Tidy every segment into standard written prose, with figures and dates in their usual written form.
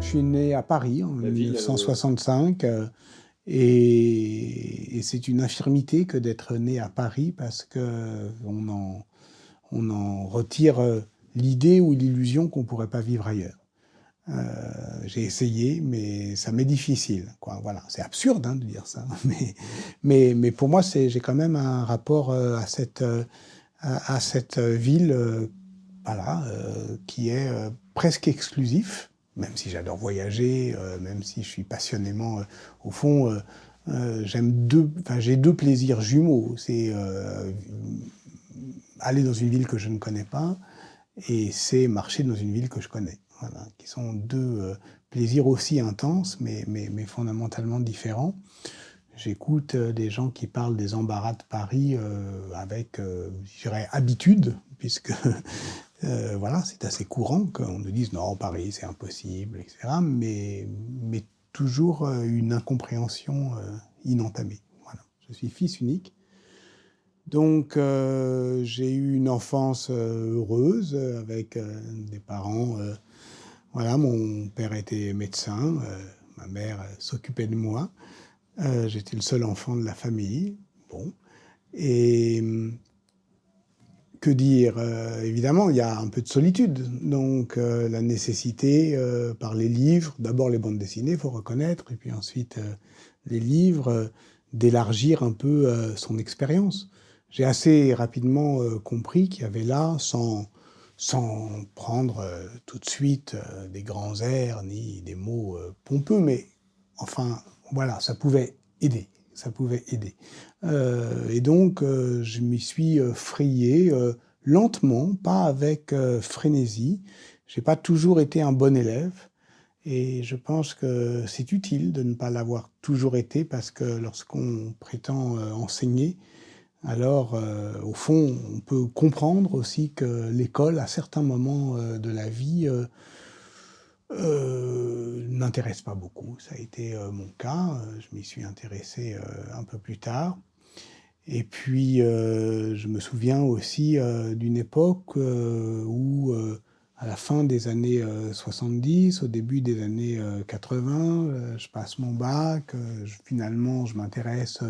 Je suis né à Paris en La ville, 1965 et c'est une infirmité que d'être né à Paris parce que on en retire l'idée ou l'illusion qu'on ne pourrait pas vivre ailleurs. J'ai essayé, mais ça m'est difficile, quoi. Voilà, c'est absurde hein, de dire ça, mais pour moi, j'ai quand même un rapport à cette ville voilà, qui est presque exclusif, même si j'adore voyager, même si je suis passionnément, au fond, j'ai deux plaisirs jumeaux. C'est aller dans une ville que je ne connais pas et c'est marcher dans une ville que je connais. Voilà, qui sont deux plaisirs aussi intenses, mais fondamentalement différents. J'écoute des gens qui parlent des embarras de Paris avec, je dirais, habitude, puisque voilà, c'est assez courant qu'on nous dise non, Paris, c'est impossible, etc. Mais toujours une incompréhension inentamée. Voilà. Je suis fils unique. Donc, j'ai eu une enfance heureuse avec des parents. Voilà, mon père était médecin, ma mère s'occupait de moi. J'étais le seul enfant de la famille. Bon. Et que dire évidemment, il y a un peu de solitude. Donc, la nécessité, par les livres, d'abord les bandes dessinées, il faut reconnaître, et puis ensuite les livres, d'élargir un peu son expérience. J'ai assez rapidement compris qu'il y avait là, sans prendre tout de suite des grands airs ni des mots pompeux, mais enfin, voilà, ça pouvait aider. Ça pouvait aider. Et donc, je m'y suis frayé lentement, pas avec frénésie. J'ai pas toujours été un bon élève. Et je pense que c'est utile de ne pas l'avoir toujours été parce que lorsqu'on prétend enseigner, alors au fond, on peut comprendre aussi que l'école, à certains moments de la vie, n'intéresse pas beaucoup. Ça a été mon cas. Je m'y suis intéressé un peu plus tard. Et puis, je me souviens aussi d'une époque où, à la fin des années 70, au début des années 80, je passe mon bac. Finalement, je m'intéresse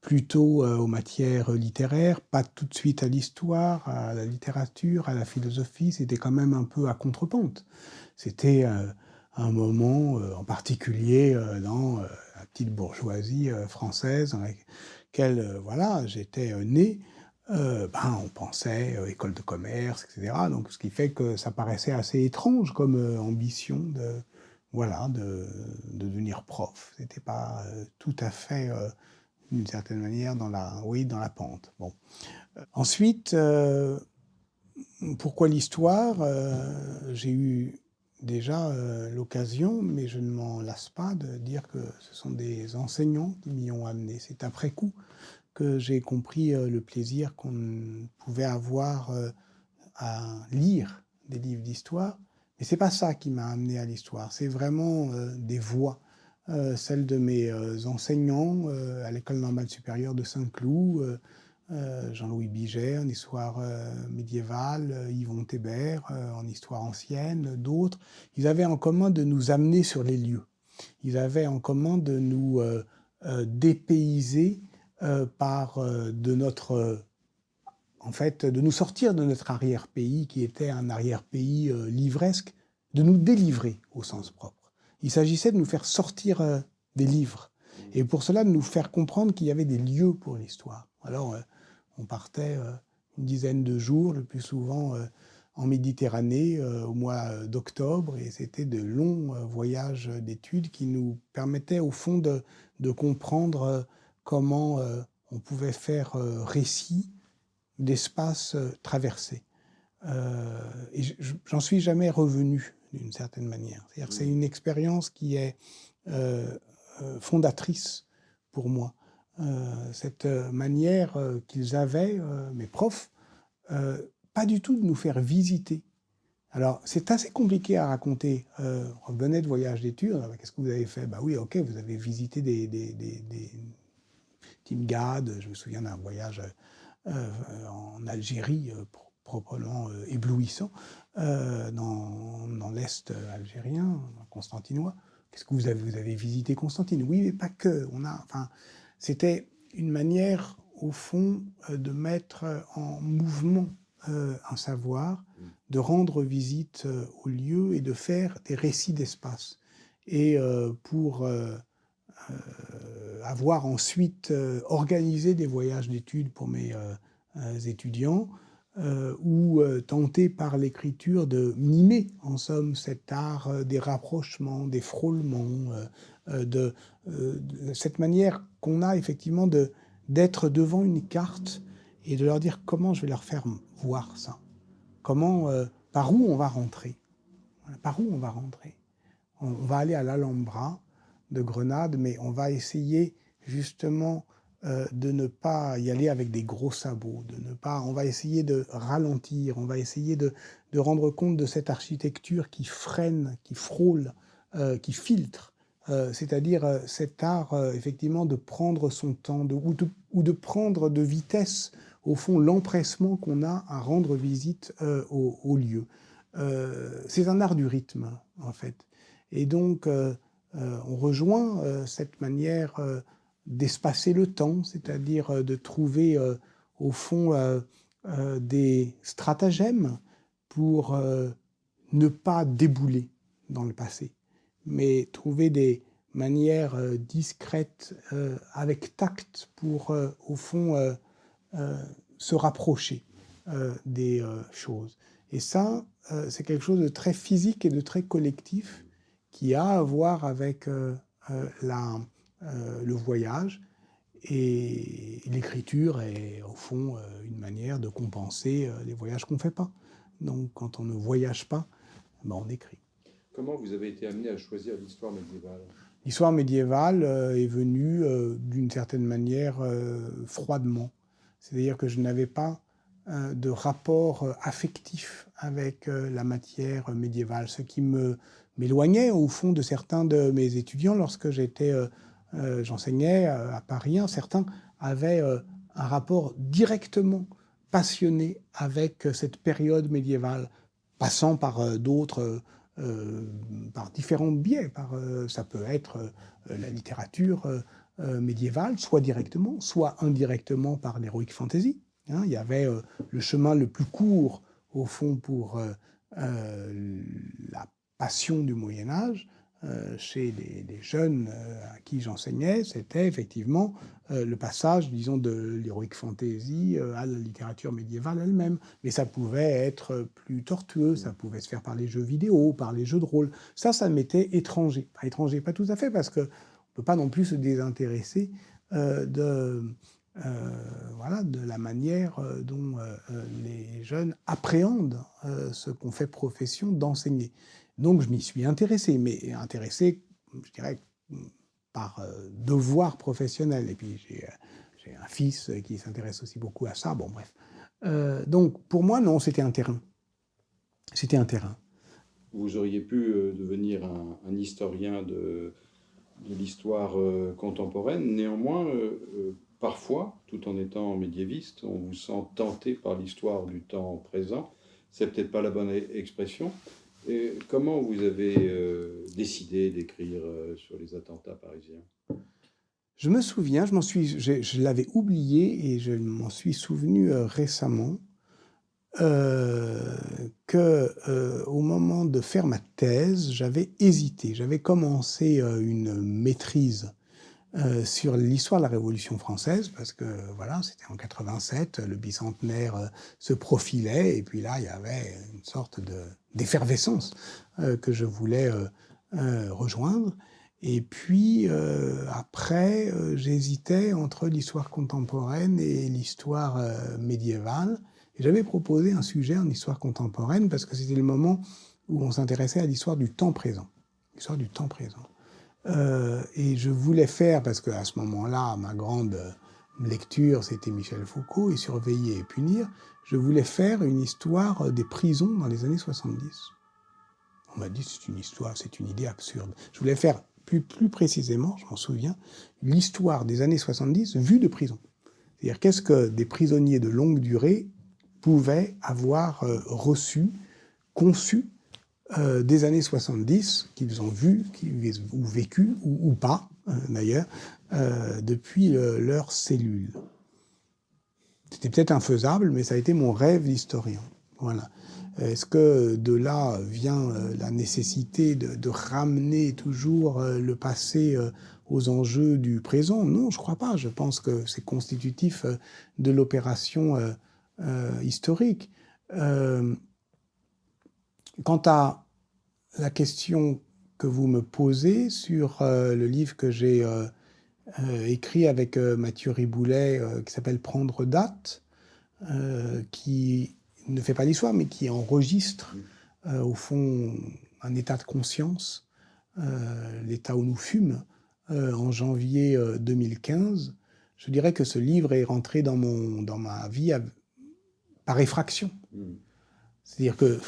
plutôt aux matières littéraires, pas tout de suite à l'histoire, à la littérature, à la philosophie. C'était quand même un peu à contrepente. C'était un moment en particulier dans la petite bourgeoisie française dans laquelle voilà, j'étais né. On pensait école de commerce, etc. Donc, ce qui fait que ça paraissait assez étrange comme ambition voilà, de devenir prof. C'était pas tout à fait, d'une certaine manière, oui, dans la pente. Bon. Ensuite, pourquoi l'histoire j'ai eu déjà l'occasion, mais je ne m'en lasse pas, de dire que ce sont des enseignants qui m'y ont amené. C'est après coup que j'ai compris le plaisir qu'on pouvait avoir à lire des livres d'histoire. Mais c'est pas ça qui m'a amené à l'histoire. C'est vraiment des voix. Celle de mes enseignants à l'École normale supérieure de Saint-Cloud, Jean-Louis Biger en histoire médiévale, Yvon Thébert en histoire ancienne, d'autres. Ils avaient en commun de nous amener sur les lieux. Ils avaient en commun de nous dépayser par de notre en fait, de nous sortir de notre arrière-pays, qui était un arrière-pays livresque, de nous délivrer au sens propre. Il s'agissait de nous faire sortir des livres, et pour cela de nous faire comprendre qu'il y avait des lieux pour l'histoire. Alors, on partait une dizaine de jours, le plus souvent en Méditerranée, au mois d'octobre, et c'était de longs voyages d'études qui nous permettaient au fond de comprendre comment on pouvait faire récit d'espace traversé. Et j'en suis jamais revenu d'une certaine manière. C'est-à-dire que c'est une expérience qui est fondatrice pour moi. Cette manière qu'ils avaient, mes profs, pas du tout de nous faire visiter. Alors, c'est assez compliqué à raconter. On revenait de voyage d'études, qu'est-ce que vous avez fait? Bah oui, ok, vous avez visité des Team GAD, je me souviens d'un voyage en Algérie proprement éblouissant dans l'Est algérien, constantinois. Qu'est-ce que vous avez visité Constantine? Oui, mais pas que. C'était une manière, au fond, de mettre en mouvement un savoir, de rendre visite au lieu et de faire des récits d'espace. Et pour avoir ensuite organisé des voyages d'études pour mes étudiants, ou tenter par l'écriture de mimer, en somme, cet art des rapprochements, des frôlements, de cette manière qu'on a effectivement d'être devant une carte et de leur dire comment je vais leur faire voir ça, comment, par où on va rentrer, par où on va rentrer. On va aller à l'Alhambra de Grenade, mais on va essayer justement de ne pas y aller avec des gros sabots, on va essayer de ralentir, on va essayer de rendre compte de cette architecture qui freine, qui frôle, qui filtre, c'est-à-dire cet art effectivement de prendre son temps, ou de prendre de vitesse, au fond, l'empressement qu'on a à rendre visite au lieu. C'est un art du rythme, en fait. Et donc, on rejoint cette manière d'espacer le temps, c'est-à-dire de trouver, au fond, des stratagèmes pour ne pas débouler dans le passé, mais trouver des manières discrètes, avec tact, pour, au fond, se rapprocher des choses. Et ça, c'est quelque chose de très physique et de très collectif, qui a à voir avec le voyage, et l'écriture est au fond une manière de compenser les voyages qu'on ne fait pas. Donc quand on ne voyage pas, on écrit. Comment vous avez été amené à choisir l'histoire médiévale? L'histoire médiévale est venue d'une certaine manière froidement. C'est-à-dire que je n'avais pas de rapport affectif avec la matière médiévale, ce qui m'éloignait au fond de certains de mes étudiants lorsque j'enseignais à Paris. Certains avaient un rapport directement passionné avec cette période médiévale, passant par d'autres, par différents biais. Ça peut être la littérature médiévale, soit directement, soit indirectement par l'heroic fantasy. Il y avait le chemin le plus court, au fond, pour la passion du Moyen-Âge, chez les jeunes à qui j'enseignais, c'était effectivement le passage, disons, de l'heroic fantasy à la littérature médiévale elle-même. Mais ça pouvait être plus tortueux, ça pouvait se faire par les jeux vidéo, par les jeux de rôle. Ça m'était étranger. Étranger, pas tout à fait, parce qu'on ne peut pas non plus se désintéresser de la manière dont les jeunes appréhendent ce qu'on fait profession d'enseigner. Donc je m'y suis intéressé, mais intéressé, je dirais, par devoir professionnel. Et puis j'ai un fils qui s'intéresse aussi beaucoup à ça. Bon, bref. Donc pour moi, non, c'était un terrain. C'était un terrain. Vous auriez pu devenir un historien de l'histoire contemporaine. Néanmoins, parfois, tout en étant médiéviste, on vous sent tenté par l'histoire du temps présent. C'est peut-être pas la bonne expression. Et comment vous avez décidé d'écrire sur les attentats parisiens? Je me souviens, je l'avais oublié et je m'en suis souvenu récemment, au moment de faire ma thèse, j'avais hésité. J'avais commencé une maîtrise sur l'histoire de la Révolution française, parce que voilà, c'était en 87, le bicentenaire se profilait, et puis là, il y avait une sorte d'effervescence que je voulais rejoindre. Et puis après, j'hésitais entre l'histoire contemporaine et l'histoire médiévale. Et j'avais proposé un sujet en histoire contemporaine parce que c'était le moment où on s'intéressait à l'histoire du temps présent. L'histoire du temps présent. Et je voulais faire, parce qu'à ce moment-là, ma grande lecture, c'était Michel Foucault, et Surveiller et punir, je voulais faire une histoire des prisons dans les années 70. On m'a dit, c'est une idée absurde. Je voulais faire plus précisément, je m'en souviens, l'histoire des années 70 vue de prison. C'est-à-dire, qu'est-ce que des prisonniers de longue durée pouvaient avoir reçu, conçu des années 70, qu'ils ont vu, ou vécu, ou pas, d'ailleurs, depuis leurs cellules. C'était peut-être infaisable, mais ça a été mon rêve d'historien. Voilà. Est-ce que de là vient la nécessité de ramener toujours le passé aux enjeux du présent? Non, je ne crois pas. Je pense que c'est constitutif de l'opération historique. Quant à la question que vous me posez sur le livre que j'ai écrit avec Mathieu Riboulet, qui s'appelle « Prendre date », qui ne fait pas l'histoire, mais qui enregistre, au fond, un état de conscience, l'état où nous fûmes, en janvier 2015. Je dirais que ce livre est rentré dans ma vie par effraction. C'est-à-dire que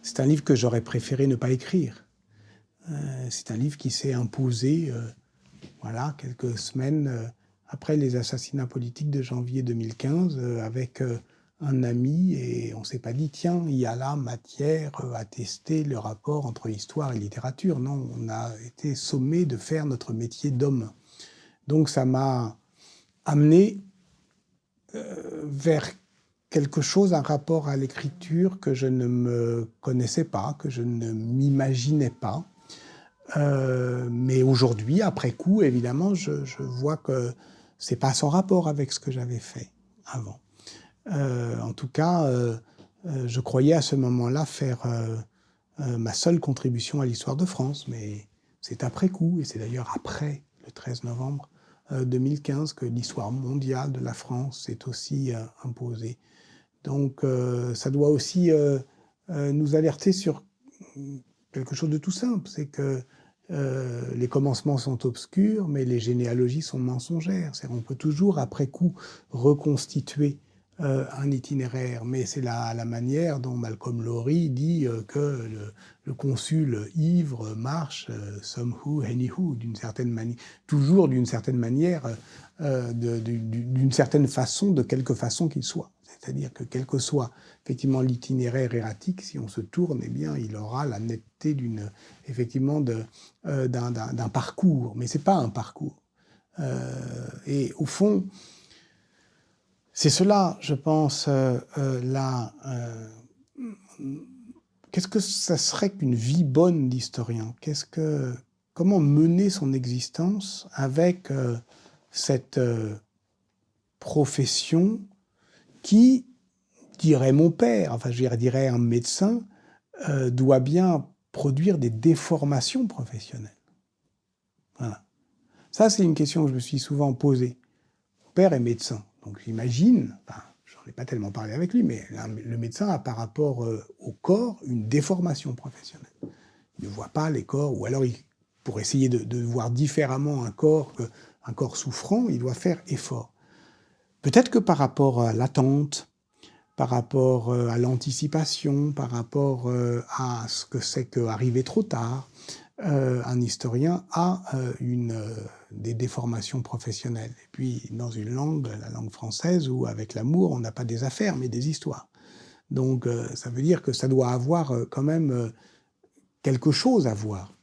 c'est un livre que j'aurais préféré ne pas écrire. C'est un livre qui s'est imposé voilà, quelques semaines après les assassinats politiques de janvier 2015, avec un ami, et on ne s'est pas dit, tiens, il y a là matière à tester le rapport entre histoire et littérature. Non, on a été sommé de faire notre métier d'homme. Donc ça m'a amené vers quelque chose, un rapport à l'écriture que je ne me connaissais pas, que je ne m'imaginais pas. Mais aujourd'hui, après coup, évidemment, je vois que c'est pas sans rapport avec ce que j'avais fait avant. En tout cas, je croyais à ce moment-là faire ma seule contribution à l'histoire de France, mais c'est après coup, et c'est d'ailleurs après le 13 novembre 2015 que l'histoire mondiale de la France s'est aussi imposée. Donc ça doit aussi nous alerter sur quelque chose de tout simple, c'est que les commencements sont obscurs, mais les généalogies sont mensongères. On peut toujours, après coup, reconstituer un itinéraire, mais c'est la manière dont Malcolm Lowry dit que le consul ivre marche somehow, anyhow, d'une certaine manière, toujours d'une certaine manière, d'une certaine façon, de quelque façon qu'il soit. C'est-à-dire que quel que soit effectivement l'itinéraire erratique, si on se tourne, eh bien, il aura la netteté effectivement d'un parcours, mais c'est pas un parcours. Et au fond, c'est cela, je pense, qu'est-ce que ça serait qu'une vie bonne d'historien? Comment mener son existence avec cette profession qui, dirait mon père, enfin je dirais un médecin, doit bien produire des déformations professionnelles. Voilà. Ça, c'est une question que je me suis souvent posée. Mon père est médecin, donc j'imagine, enfin, j'en ai pas tellement parlé avec lui, mais le médecin a par rapport au corps une déformation professionnelle. Il ne voit pas les corps, ou alors pour essayer de voir différemment un corps souffrant, il doit faire effort. Peut-être que par rapport à l'attente, par rapport à l'anticipation, par rapport à ce que c'est qu'arriver trop tard, un historien a des déformations professionnelles. Et puis, dans une langue, la langue française, où avec l'amour, on n'a pas des affaires, mais des histoires. Donc, ça veut dire que ça doit avoir quand même quelque chose à voir.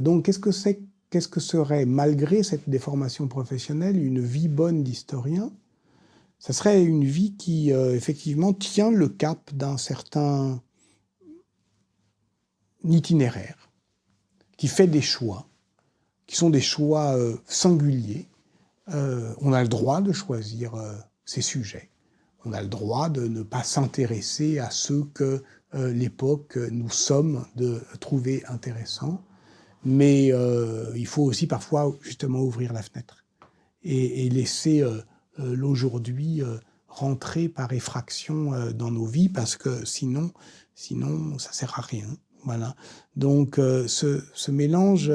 Donc, qu'est-ce que serait, malgré cette déformation professionnelle, une vie bonne d'historien? Ça serait une vie qui, effectivement, tient le cap d'un certain itinéraire, qui fait des choix, qui sont des choix singuliers. On a le droit de choisir ses sujets. On a le droit de ne pas s'intéresser à ceux que l'époque nous sommes de trouver intéressants. Mais il faut aussi parfois, justement, ouvrir la fenêtre et laisser l'aujourd'hui rentrer par effraction dans nos vies, parce que sinon ça sert à rien. Voilà. Donc ce mélange,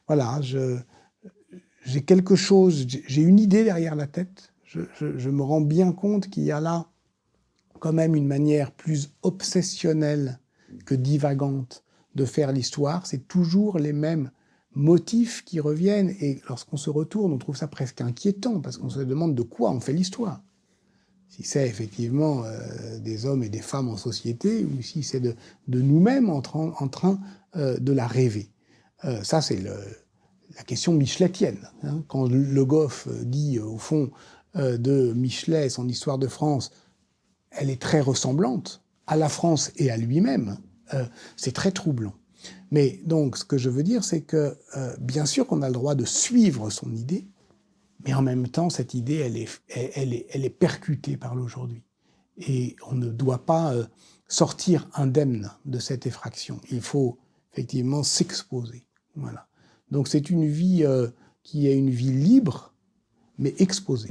voilà, j'ai quelque chose, j'ai une idée derrière la tête. Je me rends bien compte qu'il y a là quand même une manière plus obsessionnelle que divagante de faire l'histoire. C'est toujours les mêmes motifs qui reviennent, et lorsqu'on se retourne, on trouve ça presque inquiétant, parce qu'on se demande de quoi on fait l'histoire. si c'est effectivement des hommes et des femmes en société, ou si c'est de nous-mêmes en train de la rêver. Ça, c'est la question micheletienne. Hein. Quand Le Goff dit, au fond, de Michelet, son histoire de France, elle est très ressemblante à la France et à lui-même. C'est très troublant. Mais donc, ce que je veux dire, c'est que, bien sûr qu'on a le droit de suivre son idée, mais en même temps, cette idée, elle est percutée par l'aujourd'hui. Et on ne doit pas sortir indemne de cette effraction. Il faut effectivement s'exposer. Voilà. Donc c'est une vie qui est une vie libre, mais exposée.